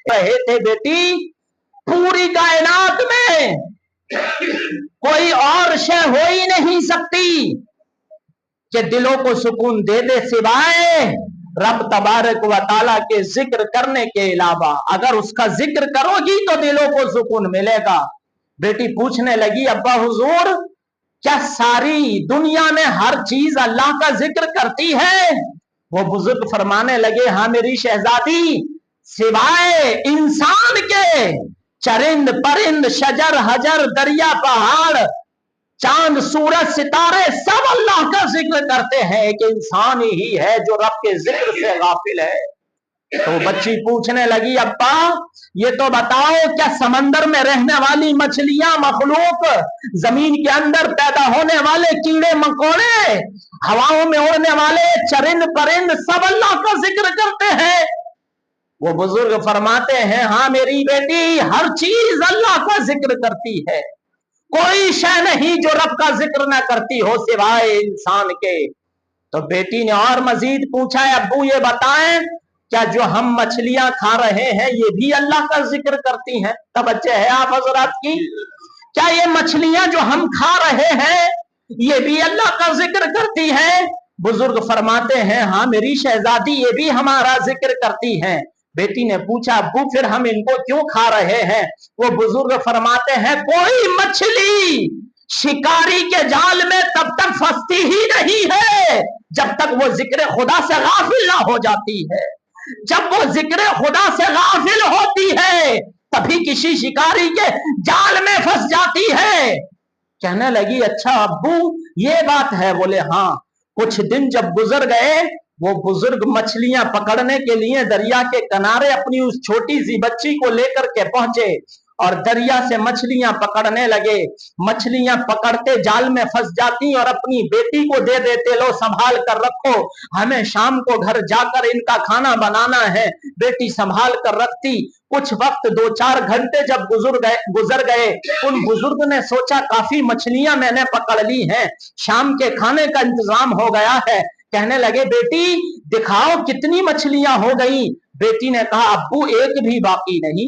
रहे थे बेटी, पूरी कायनात में कोई और शय हो ही नहीं सकती कि दिलों को सुकून दे दे सिवाय रब तबारक व ताला के जिक्र करने के अलावा। अगर उसका जिक्र करोगी तो दिलों को सुकून मिलेगा। बेटी पूछने लगी, अब्बा हुजूर क्या सारी दुनिया में हर चीज अल्लाह का जिक्र करती है? वो बुजुर्ग फरमाने लगे, हाँ मेरी शहजादी, सिवाय इंसान के चरिंद परिंद शजर हजर दरिया पहाड़ चांद सूरज सितारे सब अल्लाह का जिक्र करते हैं कि इंसान ही है जो रब के जिक्र से गाफिल है। तो बच्ची पूछने लगी, अब्बा ये तो बताओ क्या समंदर में रहने वाली मछलियां मखलूक, जमीन के अंदर पैदा होने वाले कीड़े मकोड़े, हवाओं में उड़ने वाले चरिंद परिंद सब अल्लाह का जिक्र करते हैं? वो बुजुर्ग फरमाते हैं, हाँ मेरी बेटी, हर चीज अल्लाह का जिक्र करती है, कोई शय नहीं जो रब का जिक्र ना करती हो सिवाय इंसान के। तो बेटी ने और मजीद पूछा, अब्बू ये बताएं क्या जो हम मछलियां खा रहे हैं ये भी अल्लाह का जिक्र करती हैं? तवज्जो है आप हजरात की, क्या ये मछलियां जो हम खा रहे हैं ये भी अल्लाह का जिक्र करती हैं? बुजुर्ग फरमाते हैं, हाँ मेरी शहजादी, ये भी हमारा जिक्र करती हैं। बेटी ने पूछा, अब्बू फिर हम इनको क्यों खा रहे हैं? वो बुजुर्ग फरमाते हैं, कोई मछली शिकारी के जाल में तब तक फंसती ही नहीं है जब तक वो जिक्र खुदा से गाफिल ना हो जाती है। जब वो जिक्र खुदा से गाफिल होती है तभी किसी शिकारी के जाल में फंस जाती है। कहने लगी, अच्छा अब्बू ये बात है? बोले हाँ। कुछ दिन जब गुजर गए, वो बुजुर्ग मछलियां पकड़ने के लिए दरिया के किनारे अपनी उस छोटी सी बच्ची को लेकर के पहुंचे और दरिया से मछलियां पकड़ने लगे। मछलियां पकड़ते जाल में फंस जाती और अपनी बेटी को दे देते, लो संभाल कर रखो, हमें शाम को घर जाकर इनका खाना बनाना है। बेटी संभाल कर रखती। कुछ वक्त 2-4 घंटे जब गुजर गए, उन बुजुर्ग ने सोचा काफी मछलियां मैंने पकड़ ली हैं, शाम के खाने का इंतजाम हो गया है। कहने लगे, बेटी दिखाओ कितनी मछलियां हो गई? बेटी ने कहा, अब्बू एक भी बाकी नहीं,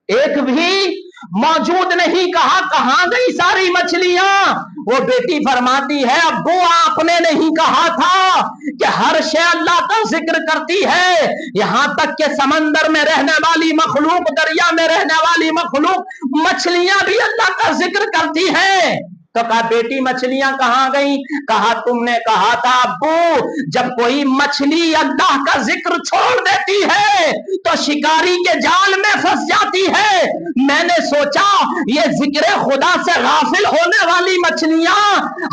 एक भी मौजूद नहीं। कहा कहां गई सारी मछलियां? वो बेटी फरमाती है, अब्बू आपने नहीं कहा था कि हर शय अल्लाह का जिक्र करती है, यहां तक कि समंदर में रहने वाली मखलूक, दरिया में रहने वाली मखलूक, मछलियां भी अल्लाह का जिक्र करती है। तो कहा, बेटी मछलियां कहां गई? कहा, तुमने कहा था अब्बू जब कोई मछली अल्लाह का जिक्र छोड़ देती है तो शिकारी के जाल में फंस जाती है। मैंने सोचा ये जिक्र खुदा से गाफिल होने वाली मछलियां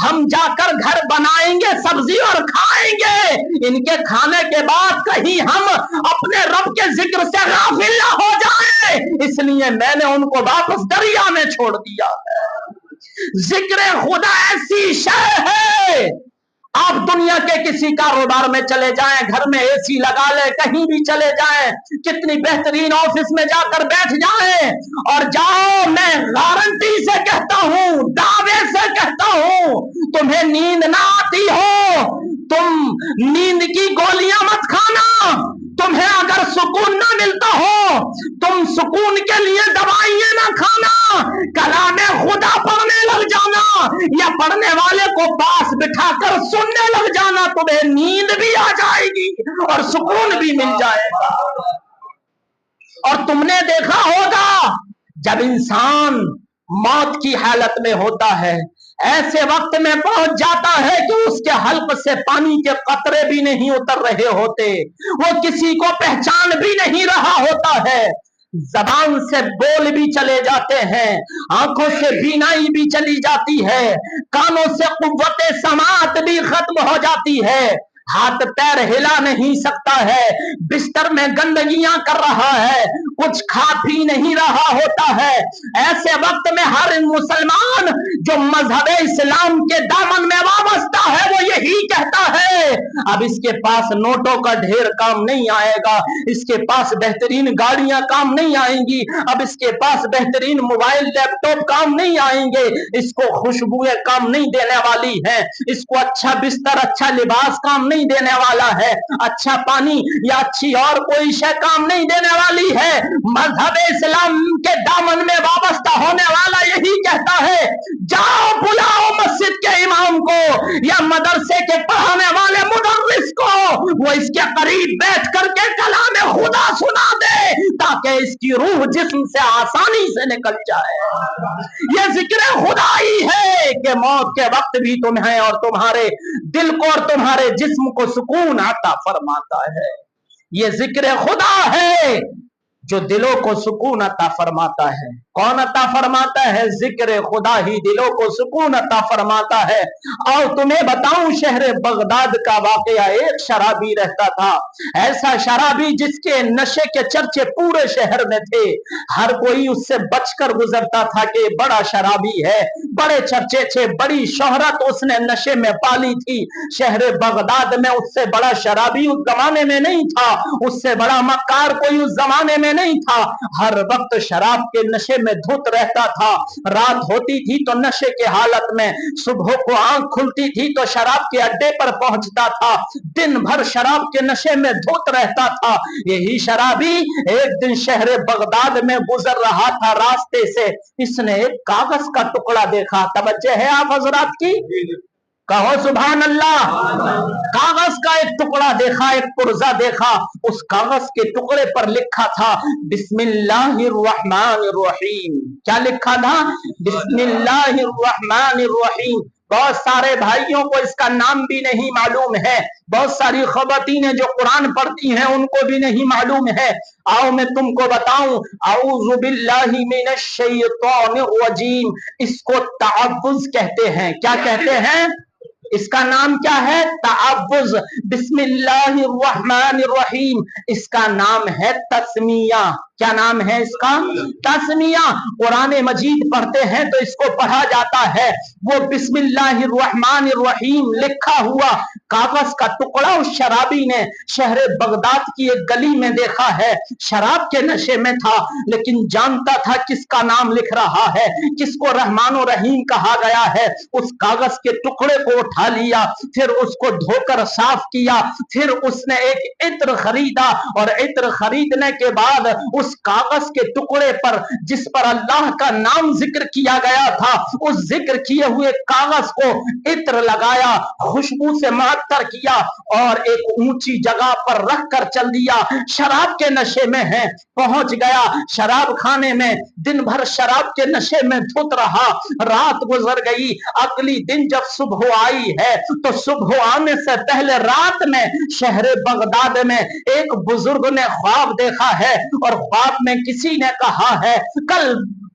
हम जाकर घर बनाएंगे सब्जी और खाएंगे, इनके खाने के बाद कहीं हम अपने रब के जिक्र से गाफिल ना हो जाए, इसलिए मैंने उनको वापस दरिया में छोड़ दिया है। जिक्र खुदा ऐसी शय है, आप दुनिया के किसी कारोबार में चले जाएं, घर में एसी लगा ले, कहीं भी चले जाएं, कितनी बेहतरीन ऑफिस में जाकर बैठ जाएं और जाओ, मैं गारंटी से कहता हूं, दावे से कहता हूं, तुम्हें नींद ना आती हो, तुम नींद की गोलियां मत खाना, तुम्हें अगर सुकून ना मिलता हो, तुम सुकून के लिए दवाइयां ना खाना, कलामे खुदा पढ़ने लग जाना या पढ़ने वाले को पास बिठाकर सुनने लग जाना, तुम्हें नींद भी आ जाएगी और सुकून भी मिल जाएगा। और तुमने देखा होगा जब इंसान मौत की हालत में होता है, ऐसे वक्त में पहुंच जाता है कि उसके हल्क से पानी के कतरे भी नहीं उतर रहे होते, वो किसी को पहचान भी नहीं रहा होता है, जबान से बोल भी चले जाते हैं, आंखों से बीनाई भी चली जाती है, कानों से कुव्वते समात भी खत्म हो जाती है, हाथ पैर हिला नहीं सकता है, बिस्तर में गंदगियां कर रहा है, कुछ खा पी नहीं रहा होता है। ऐसे वक्त में हर मुसलमान जो मजहब इस्लाम के दामन में वाबस्ता है वो यही कहता है, अब इसके पास नोटों का ढेर काम नहीं आएगा, इसके पास बेहतरीन गाड़ियां काम नहीं आएंगी, अब इसके पास बेहतरीन मोबाइल लैपटॉप काम नहीं आएंगे, इसको खुशबुएं काम नहीं देने वाली है, इसको अच्छा बिस्तर अच्छा लिबास काम नहीं देने वाला है, अच्छा पानी या अच्छी और कोई शय काम नहीं देने वाली है, मजहब इस्लाम के दामन में वाबस्ता होने वाला यही कहता है, जाओ बुलाओ मस्जिद के इमाम को या मदरसे के पढ़ाने वाले मुदर्रिस को, वो इसके करीब बैठ करके कलाम खुदा सुना दे ताकि इसकी रूह जिस्म से आसानी से निकल जाए। ये जिक्र खुदा ही है कि मौत के वक्त भी तुम्हें और तुम्हारे दिल को और तुम्हारे जिस्म को सुकून अता फरमाता है। ये जिक्र खुदा है जो दिलों को सुकून अता फरमाता है। कौन अता फरमाता है? जिक्र खुदा ही दिलों को सुकून अता फरमाता है। और तुम्हें बताऊं, शहर बगदाद का वाकया, एक शराबी रहता था, ऐसा शराबी जिसके नशे के चर्चे पूरे शहर में थे। हर कोई उससे बचकर गुजरता था कि बड़ा शराबी है, बड़े चर्चे थे, बड़ी शोहरत उसने नशे में पाली थी। शहर बगदाद में उससे बड़ा शराबी उस जमाने में नहीं था, उससे बड़ा मक्कार कोई उस जमाने में नहीं था। हर वक्त शराब के नशे में धुत रहता था। रात होती थी तो नशे के हालत में, सुबह को आंख खुलती थी तो शराब के अड्डे पर पहुंचता था। दिन भर शराब के नशे में धुत रहता था। यही शराबी एक दिन शहर बगदाद में गुजर रहा था, रास्ते से इसने एक कागज का टुकड़ा देखा। तवज्जो है आप हजरात की? कहो सुभान अल्लाह। कागज का एक टुकड़ा देखा, एक पुर्जा देखा। उस कागज के टुकड़े पर लिखा था बिस्मिल्लाहिर्रहमानिर्रहीम। क्या लिखा था? बिस्मिल्लाहिर्रहमानिर्रहीम। बहुत सारे भाइयों को इसका नाम भी नहीं मालूम है, बहुत सारी खवातीनें जो कुरान पढ़ती हैं उनको भी नहीं मालूम है। आओ मैं तुमको बताऊं, औज़ु बिल्लाहि मिनश शैतानिर रजीम। इसको तअव्वुज़ कहते हैं। क्या कहते हैं? इसका नाम क्या है? तअव्वुज़। बिस्मिल्लाहिर्रहमानिर्रहीम। इसका नाम है तस्मिया। क्या नाम है इसका? तस्मिया। कुरान मजीद पढ़ते हैं तो इसको पढ़ा जाता है। वो बिस्मिल्लाहिर्रहमानिर्रहीम लिखा हुआ कागज का टुकड़ा उस शराबी ने शहर बगदाद की एक गली में देखा है। शराब के नशे में था लेकिन जानता था किसका नाम लिख रहा है, किसको रहमान और रहीम कहा गया है। उस कागज के टुकड़े को उठा लिया, फिर उसको धोकर साफ किया, फिर उसने एक इत्र खरीदा और इत्र खरीदने के बाद उस कागज के टुकड़े पर जिस पर अल्लाह का नाम जिक्र किया गया था, उस जिक्र किए हुए कागज को इत्र लगाया, खुशबू से मुअत्तर किया और एक ऊंची जगह पर रख कर चल दिया। शराब के नशे में है, पहुंच गया शराब खाने में, दिन भर शराब के नशे में धुत रहा। रात गुजर गई। अगली दिन जब सुबह आई है तो सुबह आने से पहले रात में शहर बगदाद में एक बुजुर्ग ने ख्वाब देखा है और ख्वाब में किसी ने कहा है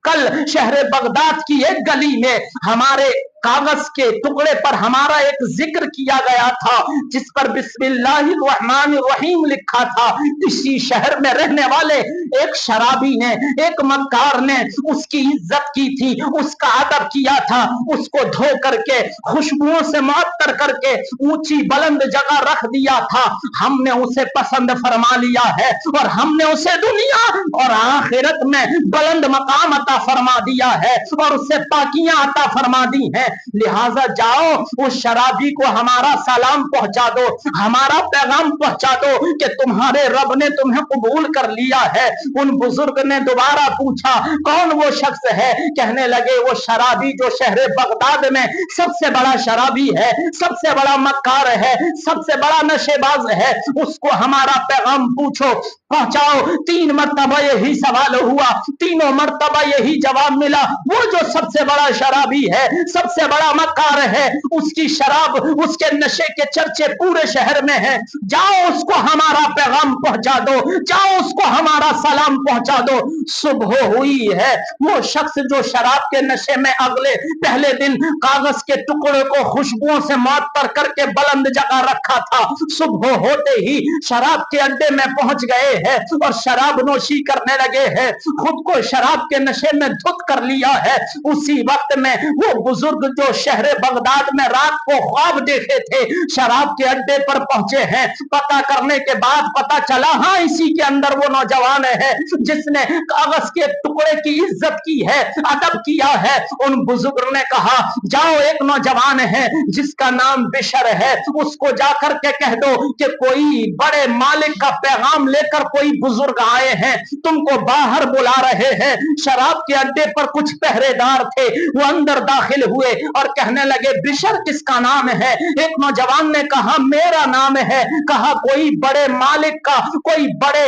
कल शहर बगदाद की एक गली में हमारे कागज के टुकड़े पर हमारा एक जिक्र किया गया था जिस पर बिस्मिल्लाहिर्रहमानिर्रहीम लिखा था। इसी शहर में रहने वाले एक शराबी ने, एक मक्कार ने उसकी इज्जत की थी, उसका अदब किया था, उसको धो करके खुशबुओं से मुअत्तर करके ऊंची बुलंद जगह रख दिया था। हमने उसे पसंद फरमा लिया है और हमने उसे दुनिया और आखिरत में बुलंद मकाम अता फरमा दिया है और उसे पाकियां अता फरमा दी हैं। लिहाजा जाओ उस शराबी को हमारा सलाम पहुंचा दो, हमारा पैगाम पहुंचा दो कि तुम्हारे रब ने तुम्हें कबूल कर लिया है। उन बुजुर्ग ने दोबारा पूछा कौन वो शख्स है? कहने लगे वो शराबी जो शहर बगदाद में सबसे बड़ा शराबी है, सबसे बड़ा मक्कार है, सबसे बड़ा नशेबाज है, उसको हमारा पैगाम पूछो, पहुंचाओ। 3 मरतबा यही सवाल हुआ, तीनों मरतबा यही जवाब मिला। वो जो सबसे बड़ा शराबी है, सबसे बड़ा मक्कार है, उसकी शराब, उसके नशे के चर्चे पूरे शहर में हैं। जाओ उसको हमारा पैगाम पहुंचा दो, जाओ उसको हमारा सलाम पहुंचा दो। सुबह हुई है, वो शख्स जो शराब के नशे में पहले दिन कागज के टुकड़े को खुशबुओं से मुअत्तर करके बुलंद जगह रखा था, सुबह होते ही शराब के अड्डे में पहुंच गए हैं और शराब नोशी करने लगे हैं, खुद को शराब के नशे में धुत कर लिया है। उसी वक्त में वो बुजुर्ग जो शहर बगदाद में रात को ख्वाब देखे थे शराब के अड्डे पर पहुंचे हैं। पता करने के बाद पता चला हाँ इसी के अंदर वो नौजवान है, जिसने कागज के टुकड़े की इज्जत की है, अदब किया है। उन बुजुर्ग ने कहा, जाओ एक नौजवान है जिसका नाम बिशर है, उसको जाकर के कह दो कि कोई बड़े मालिक का पैगाम लेकर कोई बुजुर्ग आए हैं, तुमको बाहर बुला रहे हैं। शराब के अड्डे पर कुछ पहरेदार थे, वो अंदर दाखिल हुए और कहने लगे, बिशर किसका नाम है? एक नौजवान ने कहा, मेरा नाम है। कहा, कोई बड़े मालिक का, कोई बड़े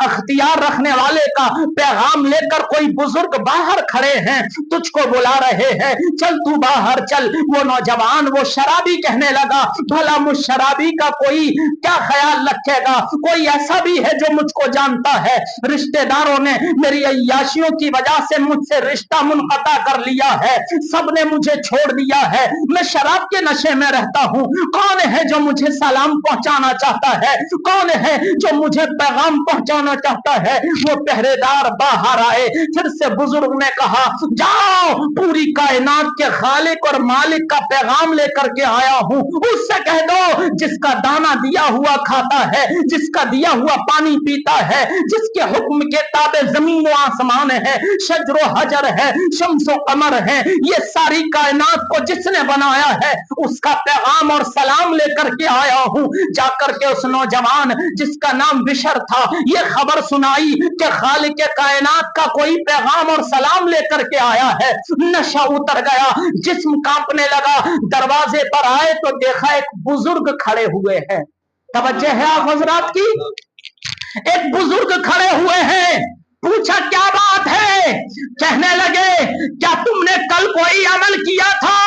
अख्तियार रखने वाले का पैगाम लेकर कोई बुजुर्ग बाहर खड़े हैं, तुझको बुला रहे हैं, चल तू बाहर चल। वो नौजवान, वो शराबी कहने लगा, भला मुझ शराबी का कोई क्या ख्याल रखेगा? कोई ऐसा भी है जो मुझको जानता है? रिश्तेदारों ने मेरी अय्याशियों की वजह से मुझसे रिश्ता मुनक़ता कर लिया है, सबने मुझे छोड़ दिया है, मैं शराब के नशे में रहता हूं। कौन है जो मुझे सलाम पहुंचाना चाहता है? कौन है जो मुझे पैगाम पहुंचाना चाहता है? वो पहरेदार बाहर आए। फिर से बुजुर्ग ने कहा, जाओ, पूरी कायनात के खालिक और मालिक का पैगाम लेकर के आया हूं, उससे कह दो, जिसका दाना दिया हुआ खाता है, जिसका दिया हुआ पानी पीता है, जिसके हुक्म के ताबे जमीन व आसमान है, शजरो हजर है, शम्सो कमर है, ये सारी कायनात को जिसने बनाया है, उसका पैगाम और सलाम लेकर के आया हूं। जाकर के उस नौजवान जिसका नाम बिशर था, ये खबर सुनाई कि खालिक कायनात का कोई पैगाम और सलाम लेकर के आया है। नशा उतर गया, जिस्म कांपने लगा। दरवाजे पर आए तो देखा एक बुजुर्ग खड़े हुए हैं। तवज्जो है आप हजरात की? एक बुजुर्ग खड़े हुए हैं। पूछा, क्या बात है? कहने लगे, क्या तुमने कल कोई अमल किया था?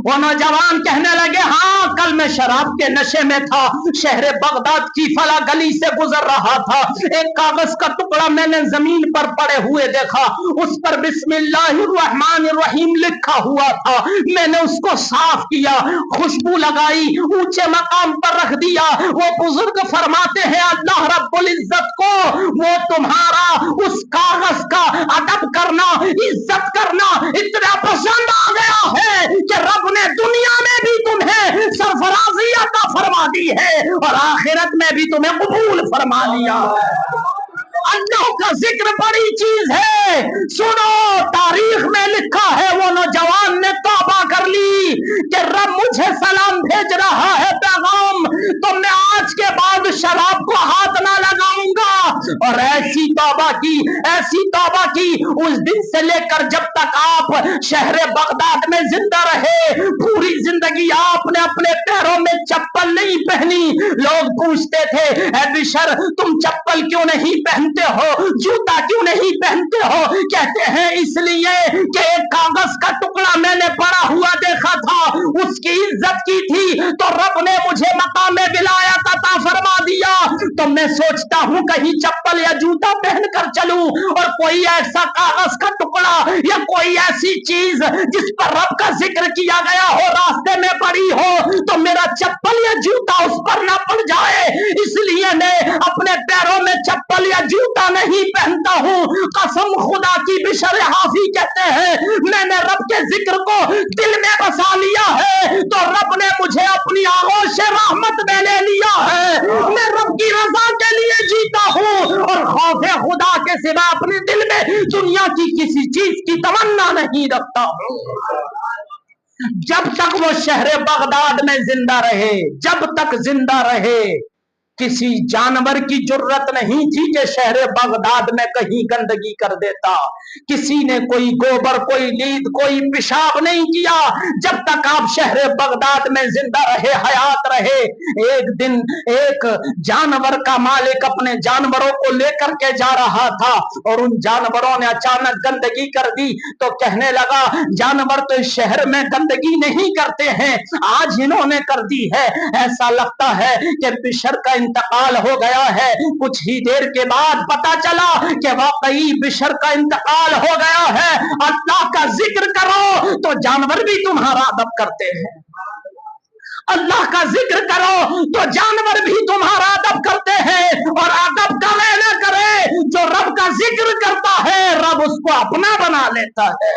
वो नौजवान कहने लगे, हाँ, कल मैं शराब के नशे में था, शहर बगदाद की फला गली से गुजर रहा था, एक कागज का टुकड़ा मैंने जमीन पर पड़े हुए देखा, उस पर बिस्मिल्लाहिर्रहमानिर्रहीम लिखा हुआ था। मैंने उसको साफ किया, खुशबू लगाई, ऊंचे मकाम पर रख दिया। वो बुजुर्ग फरमाते हैं, अल्लाह रब्बुल इज्जत को वो तुम्हारा उस कागज का अदब करना, इज्जत करना इतना पसंद आ गया है कि रब ने दुनिया में भी तुम्हें सरफराजी अता फरमा दी है और आखिरत में भी तुम्हें कबूल फरमा लिया है। अल्लाह का जिक्र बड़ी चीज है। सुनो, तारीख में लिखा है, वो नौजवान ने तौबा कर ली कि रब मुझे सलाम भेज रहा है, पैगाम, तो मैं आज के बाद शराब को हाथ ना लगाऊंगा। और ऐसी तौबा की उस दिन से लेकर जब तक आप शहर बगदाद में जिंदा रहे, पूरी जिंदगी आपने अपने पैरों में चप्पल नहीं पहनी। लोग पूछते थे, ऐ बिशर, तुम चप्पल क्यों नहीं पहनते हो, जूता क्यों नहीं पहनते हो? कहते हैं, इसलिए कि एक कागज का टुकड़ा मैंने पड़ा हुआ देखा था, उसकी इज्जत की थी, तो रब ने मुझे मकाम में विलायत अता फरमा दिया। तो मैं सोचता हूं कहीं चप्पल या जूता पहनकर चलूं और कोई ऐसा कागज का टुकड़ा या कोई ऐसी चीज जिस पर रब का जिक्र किया गया हो रास्ते में पड़ी हो, तो मेरा चप्पल या जूता उस पर ना पड़ जाए, इसलिए मैं अपने पैरों में चप्पल या जूता नहीं पहनता हूं। कसम खुदा की, बिशर हाफी कहते हैं, मैंने रब के जिक्र को दिल में बसा लिया है, तो रब ने मुझे अपनी आगोश रहमत में ले लिया है। मैं रब की रजा के लिए जीता हूं और खौफे खुदा के सिवा अपने दिल में दुनिया की किसी चीज की तमन्ना नहीं रखता हूं। जब तक वो शहर बगदाद में जिंदा रहे, जब तक जिंदा रहे, किसी जानवर की जुर्रत नहीं थी कि शहर बगदाद में कहीं गंदगी कर देता। किसी ने कोई गोबर, कोई लीद, कोई पेशाब नहीं किया। जब तक आप शहर बगदाद में जिंदा रहे, हयात रहे। एक दिन एक जानवर का मालिक अपने जानवरों को लेकर के जा रहा था और उन जानवरों ने अचानक गंदगी कर दी। तो कहने लगा, जानवर तो इस शहर में गंदगी नहीं करते हैं, आज इन्होंने कर दी है। ऐसा लगता है कि बिशर का इंतकाल हो गया है। कुछ ही देर के बाद पता चला कि वाकई बिशर का इंतकाल हो गया है। अल्लाह का जिक्र करो तो जानवर भी तुम्हारा अदब करते हैं। अल्लाह का जिक्र करो तो जानवर भी तुम्हारा अदब करते हैं। और अदब करे न करे, जो रब का जिक्र करता है, रब उसको अपना बना लेता है।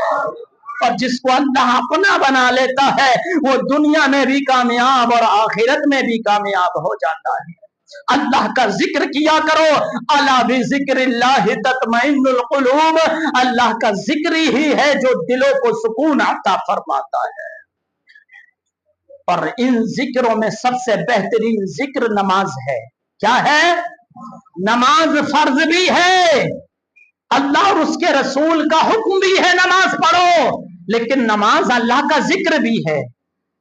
और जिसको अल्लाह अपना बना लेता है, वो दुनिया में भी कामयाब और आखिरत में भी कामयाब हो जाता है। अल्लाह का जिक्र किया करो। अला बिज़िक्रिल्लाह तत्मइन्नुल कुलूब, अल्लाह का जिक्र ही है जो दिलों को सुकून अता फरमाता है। और इन जिक्रों में सबसे बेहतरीन जिक्र नमाज है। क्या है? नमाज फर्ज भी है, अल्लाह और उसके रसूल का हुक्म भी है नमाज पढ़ो, लेकिन नमाज अल्लाह का जिक्र भी है।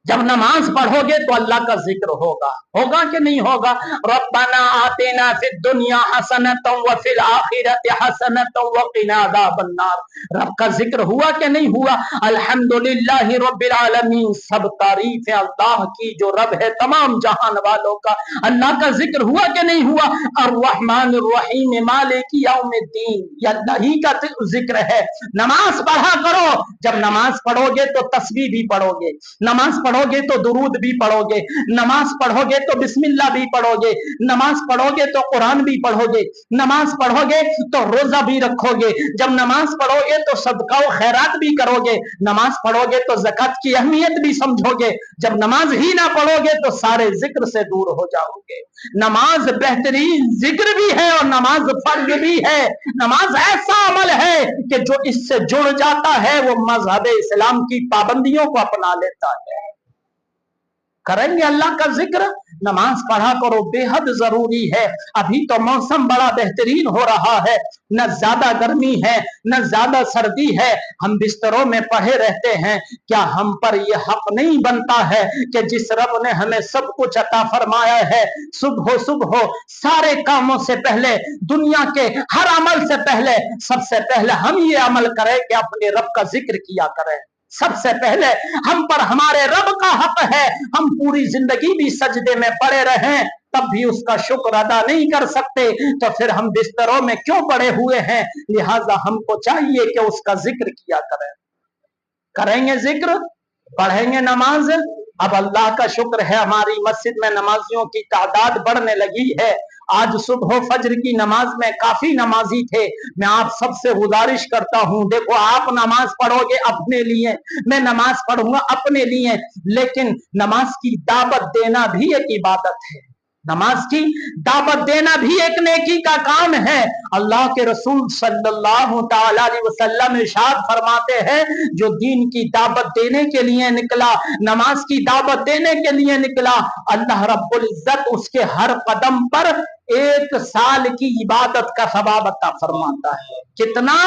जब नमाज पढ़ोगे तो अल्लाह का जिक्र होगा, होगा कि नहीं होगा? रब्बना आतिना फिद दुनिया हसनतम व फिल आखिरति हसनतम व क़िना अज़ाबन्नार। रब का जिक्र हुआ कि नहीं हुआ? अल्हम्दुलिल्लाहि रब्बिल आलमीन, सब तारीफ है अल्लाह की जो रब है तमाम जहान वालों का। अल्लाह का जिक्र हुआ कि नहीं हुआ? अर्रहमानिर रहीम मालिकी यौमिद्दीन, ये अल्लाह ही का जिक्र है। नमाज पढ़ा करो। जब नमाज पढ़ोगे तो तस्बीह भी पढ़ोगे, नमाज पढ़ोगे तो दुरूद भी पढ़ोगे, नमाज पढ़ोगे तो बिस्मिल्लाह भी पढ़ोगे, नमाज पढ़ोगे तो कुरान भी पढ़ोगे, नमाज पढ़ोगे तो रोजा भी रखोगे, जब नमाज पढ़ोगे तो सदका व खैरात भी करोगे, नमाज पढ़ोगे तो ज़कात की अहमियत भी समझोगे। जब नमाज ही ना पढ़ोगे तो सारे जिक्र से दूर हो जाओगे। नमाज बेहतरीन जिक्र भी है और नमाज फर्ज भी है। नमाज ऐसा अमल है कि जो इससे जुड़ जाता है वो मजहब इस्लाम की पाबंदियों को अपना लेता है। करेंगे अल्लाह का जिक्र, नमाज पढ़ा करो, बेहद जरूरी है। अभी तो मौसम बड़ा बेहतरीन हो रहा है, न ज्यादा गर्मी है न ज्यादा सर्दी है, हम बिस्तरों में पड़े रहते हैं। क्या हम पर यह हक नहीं बनता है कि जिस रब ने हमें सब कुछ अता फरमाया है, सुबह सुबह सारे कामों से पहले, दुनिया के हर अमल से पहले, सबसे पहले हम ये अमल करें कि अपने रब का जिक्र किया करें। सबसे पहले हम पर हमारे रब का हक है। हम पूरी जिंदगी भी सजदे में पड़े रहें तब भी उसका शुक्र अदा नहीं कर सकते, तो फिर हम बिस्तरों में क्यों पड़े हुए हैं? लिहाजा हमको चाहिए कि उसका जिक्र किया करें। करेंगे जिक्र, पढ़ेंगे नमाज। अब अल्लाह का शुक्र है हमारी मस्जिद में नमाजियों की तादाद बढ़ने लगी है। आज सुबह फजर की नमाज में काफी नमाजी थे। मैं आप सबसे गुजारिश करता हूं, देखो आप नमाज पढ़ोगे अपने लिए, मैं नमाज पढ़ूंगा अपने लिए, लेकिन नमाज की दावत देना भी एक इबादत है। नमाज की दावत देना भी एक नेकी का काम है। अल्लाह के रसूल सल्लल्लाहु तआला अलैहि वसल्लम इरशाद फरमाते हैं, जो दीन की दावत देने के लिए निकला, नमाज की दावत देने के लिए निकला, अल्लाह रब्बुल इज्जत उसके हर कदम पर 1 साल की इबादत का सवाब अता फरमाता है। कितना?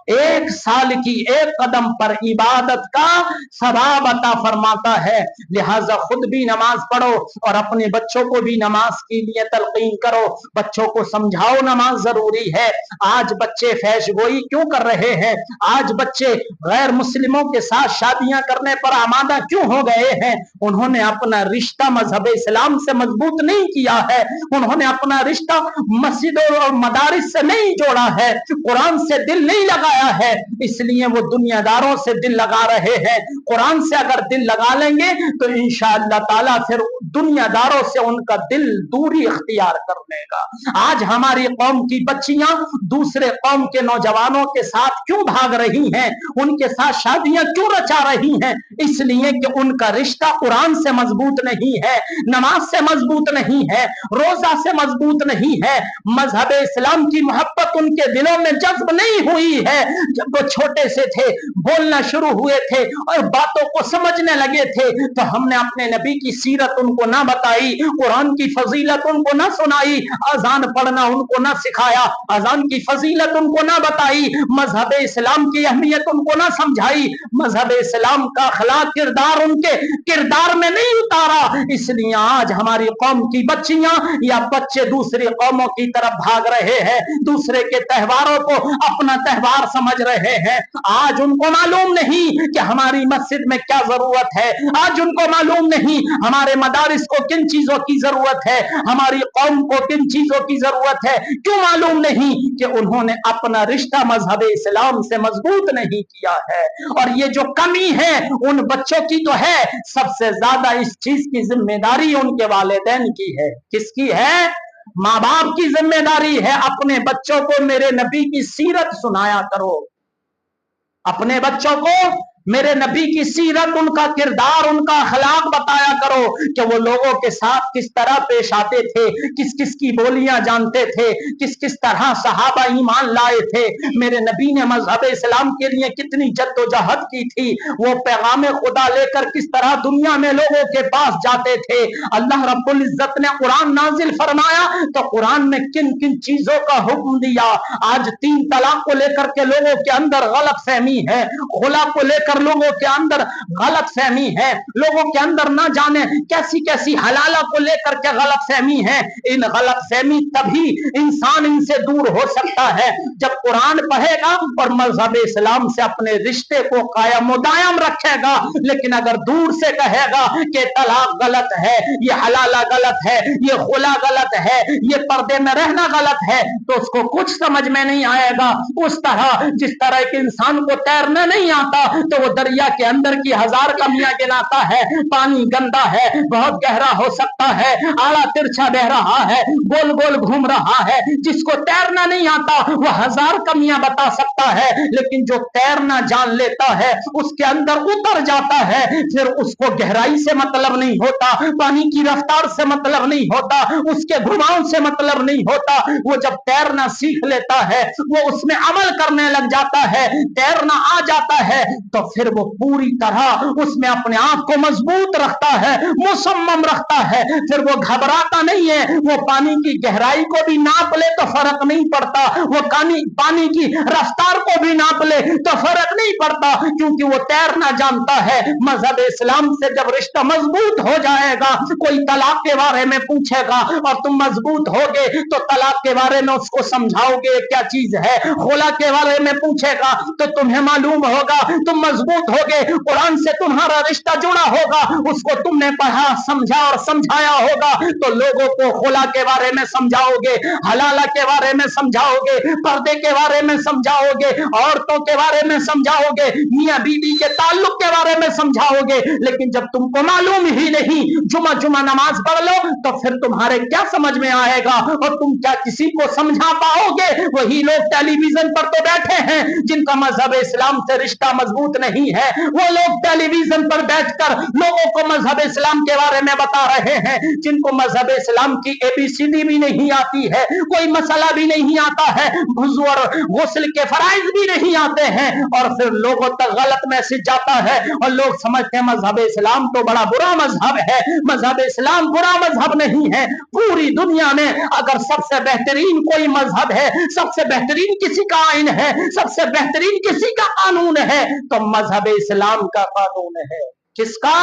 1 साल की 1 कदम पर इबादत का सवाब अता फरमाता है। लिहाजा खुद भी नमाज पढ़ो और अपने बच्चों को भी नमाज के लिए तलकीन करो, बच्चों को समझाओ नमाज जरूरी है। आज बच्चे फैशगोई क्यों कर रहे हैं? आज बच्चे गैर मुस्लिमों के साथ शादियां करने पर आमादा क्यों हो गए हैं? उन्होंने अपना रिश्ता मजहब इस्लाम से मजबूत नहीं किया है, उन्होंने अपना रिश्ता मस्जिदों और मदारिस से नहीं जोड़ा है, कुरान से दिल नहीं लगा है, इसलिए वो दुनियादारों से दिल लगा रहे हैं। कुरान से अगर दिल लगा लेंगे तो इंशाअल्लाह ताला फिर दुनियादारों से उनका दिल दूरी इख्तियार कर लेगा। आज हमारी कौम की बच्चियां दूसरे कौम के नौजवानों के साथ क्यों भाग रही हैं, उनके साथ शादियां क्यों रचा रही हैं? इसलिए कि उनका रिश्ता कुरान से मजबूत नहीं है, नमाज से मजबूत नहीं है, रोजा से मजबूत नहीं है, मजहब इस्लाम की मोहब्बत उनके दिलों में जज्ब नहीं हुई है। जब वो छोटे से थे, बोलना शुरू हुए थे और बातों को समझने लगे थे, तो हमने अपने नबी की सीरत उनको ना बताई, कुरान की फजीलत उनको ना सुनाई, अजान पढ़ना उनको ना सिखाया, अजान की फजीलत उनको ना बताई, मजहब इस्लाम की अहमियत उनको ना समझाई, मजहब इस्लाम का अखलाक किरदार उनके किरदार में नहीं उतारा। इसलिए आज हमारी कौम की बच्चियां या बच्चे दूसरी कौमों की तरफ भाग रहे हैं, दूसरे के त्योहारों को अपना त्योहार समझ रहे हैं। आज उनको मालूम नहीं कि हमारी मस्जिद में क्या जरूरत है, आज उनको मालूम नहीं हमारे मदारिस को किन चीजों की जरूरत है, हमारी कौम को किन चीजों की जरूरत है। क्यों मालूम नहीं? कि उन्होंने अपना रिश्ता मजहब इस्लाम से मजबूत नहीं किया है। और ये जो कमी है उन बच्चों की तो है, सबसे ज्यादा इस चीज की जिम्मेदारी उनके वालिदैन की है। किसकी है? माँ बाप की जिम्मेदारी है। अपने बच्चों को मेरे नबी की सीरत सुनाया करो, अपने बच्चों को मेरे नबी की सीरत, उनका किरदार, उनका अखलाक बताया करो कि वो लोगों के साथ किस तरह पेश आते थे, किस किस की बोलियां जानते थे, किस किस तरह सहाबा ईमान लाए थे। मेरे नबी ने मजहब इस्लाम के लिए कितनी जद्दोजहद की थी, वो पैगाम खुदा लेकर किस तरह दुनिया में लोगों के पास जाते थे। अल्लाह रब्बुल इज्जत ने कुरान नाजिल फरमाया तो कुरान में किन किन चीजों का हुक्म दिया। आज 3 तलाक को लेकर के लोगों के अंदर गलत फहमी है, खुला को लेकर लोगों के अंदर गलत फहमी है, लोगों के अंदर ना जाने कैसी कैसी हलाला को लेकर के गलत फहमी है। इन गलत फहमी तभी इंसान इनसे दूर हो सकता है जब कुरान पढ़ेगा और मजहब इस्लाम से अपने रिश्ते को कायम मुदायम रखेगा। लेकिन अगर दूर से कहेगा कि तलाक गलत है, ये हलाला गलत है, ये खुला गलत है, ये पर्दे में रहना गलत है, तो उसको कुछ समझ में नहीं आएगा। उस तरह जिस तरह के इंसान को तैरना नहीं आता तो वो दरिया के अंदर की 1000 कमियां गिनाता है। पानी गंदा है, बहुत गहरा हो सकता है, आड़ा तिरछा बह रहा है, गोल गोल घूम रहा है। जिसको तैरना नहीं आता वो 1000 कमियां बता सकता है, लेकिन जो तैरना जान लेता है उसके अंदर उतर जाता है, फिर उसको गहराई से मतलब नहीं होता, पानी की रफ्तार से मतलब नहीं होता, उसके घुमाव से मतलब नहीं होता। वो जब तैरना सीख लेता है, वो उसमें अमल करने लग जाता है, तैरना आ जाता है, तो फिर वो पूरी तरह उसमें अपने आप को मजबूत रखता है, मुसम्मम रखता है। फिर वो घबराता नहीं है, वो पानी की गहराई को भी नाप ले तो फर्क नहीं पड़ता, वो पानी की रफ्तार को भी नाप ले तो फर्क नहीं पड़ता, क्योंकि वो तैरना जानता है। मजहब इस्लाम से जब रिश्ता मजबूत हो जाएगा, कोई तलाक के बारे में पूछेगा और तुम मजबूत होगे तो तलाक के बारे में उसको समझाओगे क्या चीज है, खुला के बारे में पूछेगा तो तुम्हें मालूम होगा, तुम मजबूत होगे, कुरान से तुम्हारा रिश्ता जुड़ा होगा, उसको तुमने पढ़ा समझा और समझाया होगा, तो लोगों को खुला के बारे में समझाओगे, हलाला के बारे में समझाओगे, पर्दे के बारे में समझाओगे, औरतों के बारे में समझाओगे, मियां बीवी के ताल्लुक के बारे में समझाओगे। लेकिन जब तुमको मालूम ही नहीं, जुमा नमाज पढ़ लो तो फिर तुम्हारे क्या समझ में आएगा और तुम क्या किसी को समझा पाओगे? वही लोग टेलीविजन पर तो बैठे हैं जिनका मजहब इस्लाम से रिश्ता मजबूत नहीं है, वो लोग टेलीविजन पर बैठकर लोगों को मजहब इस्लाम के बारे में बता रहे हैं, जिनको मजहब इस्लाम की ABCD भी नहीं आती है, कोई मसला भी नहीं आता है, वुज़ू और गुस्ल के फराइज भी नहीं आते हैं, और फिर लोगों तक गलत मैसेज जाता है और लोग समझते हैं मजहब इस्लाम तो बड़ा बुरा मजहब है। मजहब इस्लाम बुरा मजहब नहीं है। पूरी दुनिया में अगर सबसे बेहतरीन कोई मजहब है, सबसे बेहतरीन किसी का आइन है, सबसे बेहतरीन किसी का कानून है, तो मजहब इस्लाम का कानून है। किसका?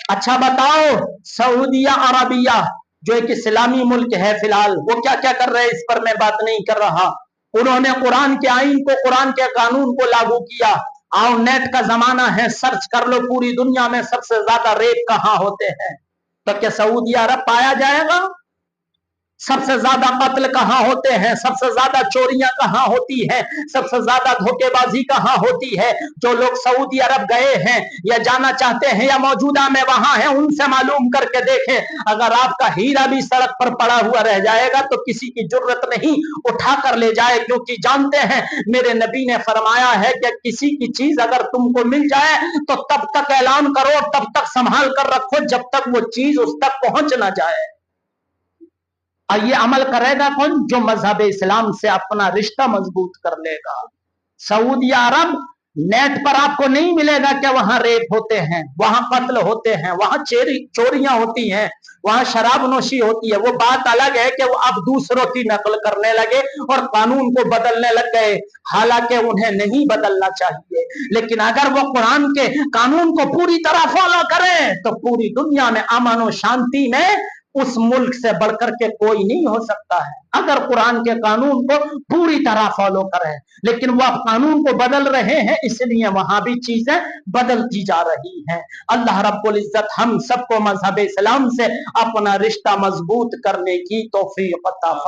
अच्छा बताओ, सऊदिया अरबिया जो एक इस्लामी मुल्क है फिलहाल, वो क्या क्या कर रहे हैं इस पर मैं बात नहीं कर रहा। उन्होंने कुरान के आइन को, कुरान के कानून को लागू किया। आओ, नेट का जमाना है, सर्च कर लो पूरी दुनिया में सबसे ज्यादा रेप कहां होते हैं, तो क्या सऊदी अरब पाया जाएगा? सबसे ज्यादा कत्ल कहां होते हैं, सबसे ज्यादा चोरियां कहां होती हैं, सबसे ज्यादा धोखेबाजी कहां होती है? जो लोग सऊदी अरब गए हैं या जाना चाहते हैं या मौजूदा में वहां हैं, उनसे मालूम करके देखें। अगर आपका हीरा भी सड़क पर पड़ा हुआ रह जाएगा तो किसी की जरूरत नहीं उठा कर ले जाए, क्योंकि जानते हैं मेरे नबी ने फरमाया है कि किसी की चीज अगर तुमको मिल जाए तो तब तक ऐलान करो, तब तक संभाल कर रखो जब तक वो चीज उस तक पहुंच ना जाए। ये अमल करेगा कौन? जो मजहब इस्लाम से अपना रिश्ता मजबूत कर लेगा। सऊदी अरब नेट पर आपको नहीं मिलेगा कि वहां रेप होते हैं, वहां कत्ल होते हैं, वहां चोरियां होती हैं, वहां शराब नोशी होती है। वो बात अलग है कि वो अब दूसरों की नकल करने लगे और कानून को बदलने लग गए, हालांकि उन्हें नहीं बदलना चाहिए। लेकिन अगर वो कुरान के कानून को पूरी तरह फॉलो करें तो पूरी दुनिया में अमन और शांति में उस मुल्क से बढ़कर के कोई नहीं हो सकता है, अगर कुरान के कानून को पूरी तरह फॉलो करें। लेकिन वह कानून को बदल रहे हैं, इसलिए वहां भी चीजें बदलती जा रही हैं। अल्लाह रब्बुल इज्जत हम सबको मजहब इस्लाम से अपना रिश्ता मजबूत करने की तौफीक अता फरमाए।